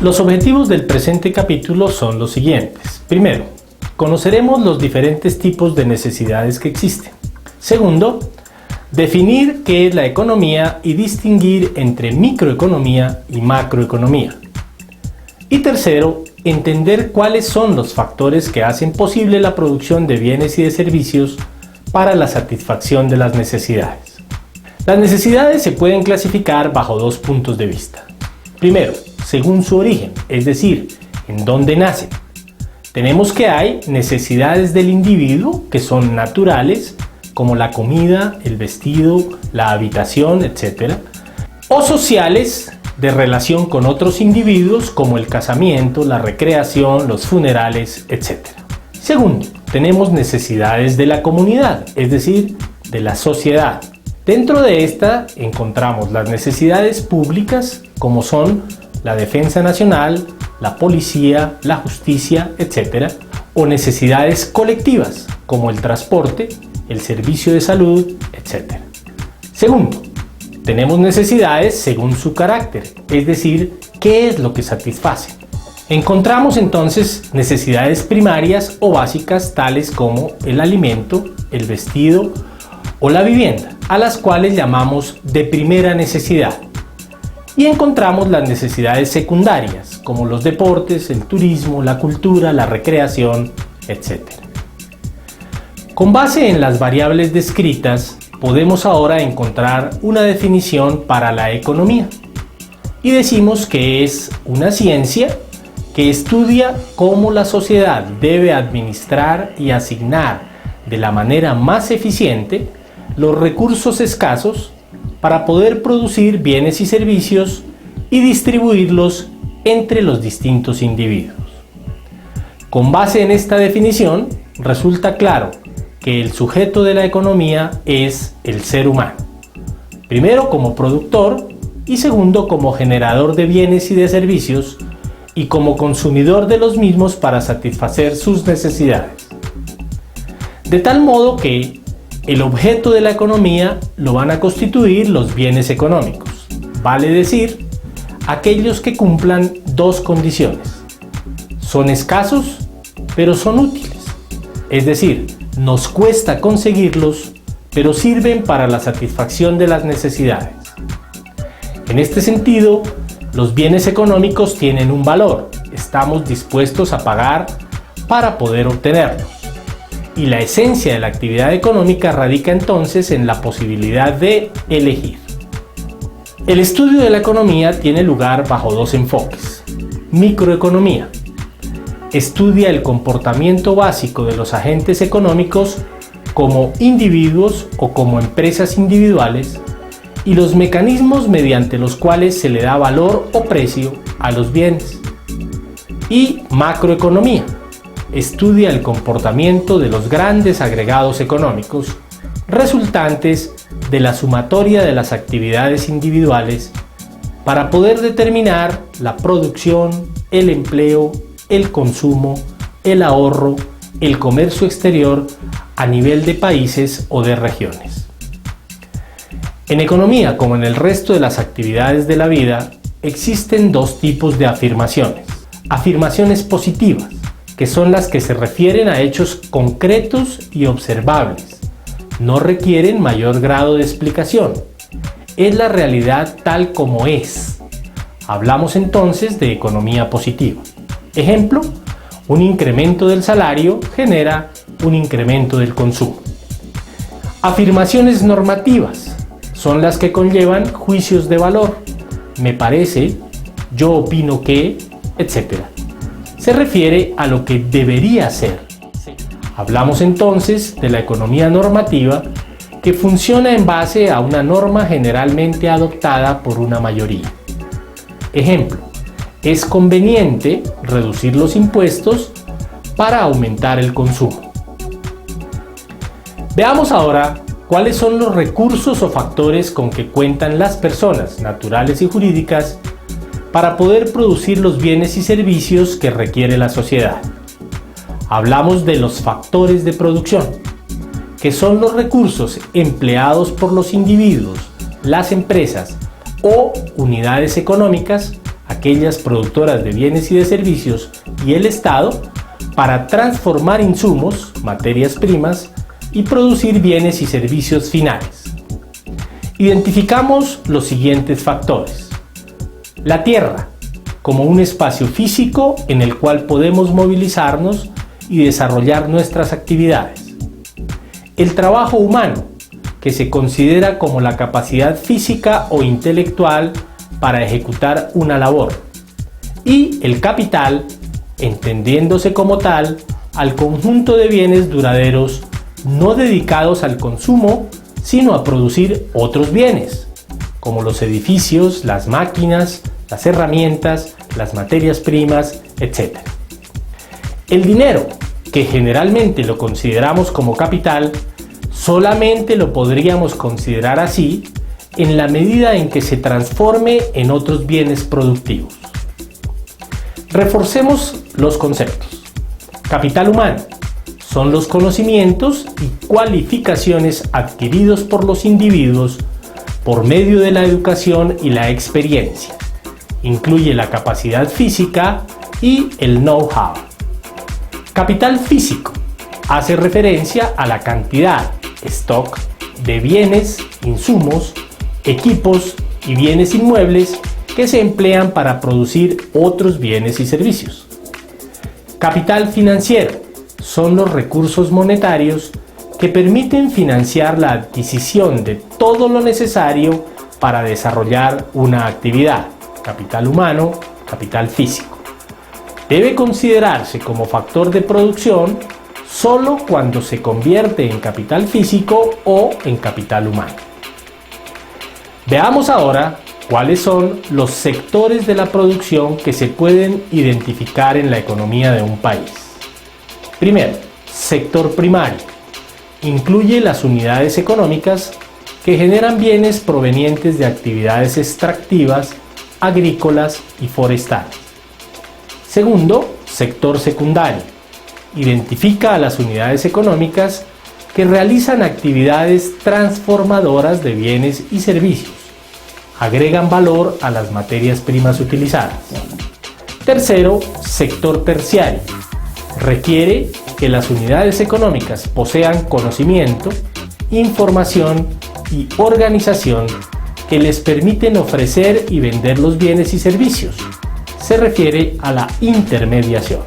Los objetivos del presente capítulo son los siguientes. Primero, conoceremos los diferentes tipos de necesidades que existen. Segundo, definir qué es la economía y distinguir entre microeconomía y macroeconomía. Y tercero, entender cuáles son los factores que hacen posible la producción de bienes y de servicios para la satisfacción de las necesidades. Las necesidades se pueden clasificar bajo dos puntos de vista. Primero, según su origen, es decir, en dónde nacen. Tenemos que hay necesidades del individuo que son naturales, como la comida, el vestido, la habitación, etc. O sociales, de relación con otros individuos, como el casamiento, la recreación, los funerales, etc. Segundo, tenemos necesidades de la comunidad, es decir, de la sociedad. Dentro de esta encontramos las necesidades públicas, como son la defensa nacional, la policía, la justicia, etc. O necesidades colectivas, como el transporte, el servicio de salud, etc. Segundo, tenemos necesidades según su carácter, es decir, ¿qué es lo que satisface? Encontramos entonces necesidades primarias o básicas tales como el alimento, el vestido o la vivienda, a las cuales llamamos de primera necesidad. Y encontramos las necesidades secundarias, como los deportes, el turismo, la cultura, la recreación, etc. Con base en las variables descritas, podemos ahora encontrar una definición para la economía. Y decimos que es una ciencia que estudia cómo la sociedad debe administrar y asignar de la manera más eficiente los recursos escasos para poder producir bienes y servicios y distribuirlos entre los distintos individuos. Con base en esta definición, resulta claro que el sujeto de la economía es el ser humano. Primero como productor y segundo como generador de bienes y de servicios y como consumidor de los mismos para satisfacer sus necesidades. De tal modo que el objeto de la economía lo van a constituir los bienes económicos, vale decir, aquellos que cumplan dos condiciones. Son escasos, pero son útiles, es decir, nos cuesta conseguirlos, pero sirven para la satisfacción de las necesidades. En este sentido, los bienes económicos tienen un valor, estamos dispuestos a pagar para poder obtenerlos. Y la esencia de la actividad económica radica entonces en la posibilidad de elegir. El estudio de la economía tiene lugar bajo dos enfoques. Microeconomía. Estudia el comportamiento básico de los agentes económicos como individuos o como empresas individuales y los mecanismos mediante los cuales se le da valor o precio a los bienes. Y macroeconomía. Estudia el comportamiento de los grandes agregados económicos resultantes de la sumatoria de las actividades individuales para poder determinar la producción, el empleo, el consumo, el ahorro, el comercio exterior a nivel de países o de regiones. En economía, como en el resto de las actividades de la vida, existen dos tipos de afirmaciones. Afirmaciones positivas, que son las que se refieren a hechos concretos y observables. No requieren mayor grado de explicación. Es la realidad tal como es. Hablamos entonces de economía positiva. Ejemplo, un incremento del salario genera un incremento del consumo. Afirmaciones normativas son las que conllevan juicios de valor. Me parece, yo opino que, etc. Se refiere a lo que debería ser. Hablamos entonces de la economía normativa que funciona en base a una norma generalmente adoptada por una mayoría. Ejemplo, es conveniente reducir los impuestos para aumentar el consumo. Veamos ahora cuáles son los recursos o factores con que cuentan las personas naturales y jurídicas para poder producir los bienes y servicios que requiere la sociedad. Hablamos de los factores de producción, que son los recursos empleados por los individuos, las empresas o unidades económicas, aquellas productoras de bienes y de servicios, y el Estado, para transformar insumos, materias primas, y producir bienes y servicios finales. Identificamos los siguientes factores. La tierra, como un espacio físico en el cual podemos movilizarnos y desarrollar nuestras actividades. El trabajo humano, que se considera como la capacidad física o intelectual para ejecutar una labor. Y el capital, entendiéndose como tal al conjunto de bienes duraderos no dedicados al consumo, sino a producir otros bienes, como los edificios, las máquinas, las herramientas, las materias primas, etc. El dinero, que generalmente lo consideramos como capital, solamente lo podríamos considerar así en la medida en que se transforme en otros bienes productivos. Reforcemos los conceptos. Capital humano son los conocimientos y cualificaciones adquiridos por los individuos por medio de la educación y la experiencia. Incluye la capacidad física y el know-how. Capital físico hace referencia a la cantidad, stock, de bienes, insumos, equipos y bienes inmuebles que se emplean para producir otros bienes y servicios. Capital financiero son los recursos monetarios que permiten financiar la adquisición de todo lo necesario para desarrollar una actividad. Capital humano, capital físico. Debe considerarse como factor de producción solo cuando se convierte en capital físico o en capital humano. Veamos ahora cuáles son los sectores de la producción que se pueden identificar en la economía de un país. Primero, sector primario. Incluye las unidades económicas que generan bienes provenientes de actividades extractivas, agrícolas y forestales. Segundo, sector secundario. Identifica a las unidades económicas que realizan actividades transformadoras de bienes y servicios. Agregan valor a las materias primas utilizadas. Tercero, sector terciario. Requiere que las unidades económicas posean conocimiento, información y organización que les permiten ofrecer y vender los bienes y servicios. Se refiere a la intermediación.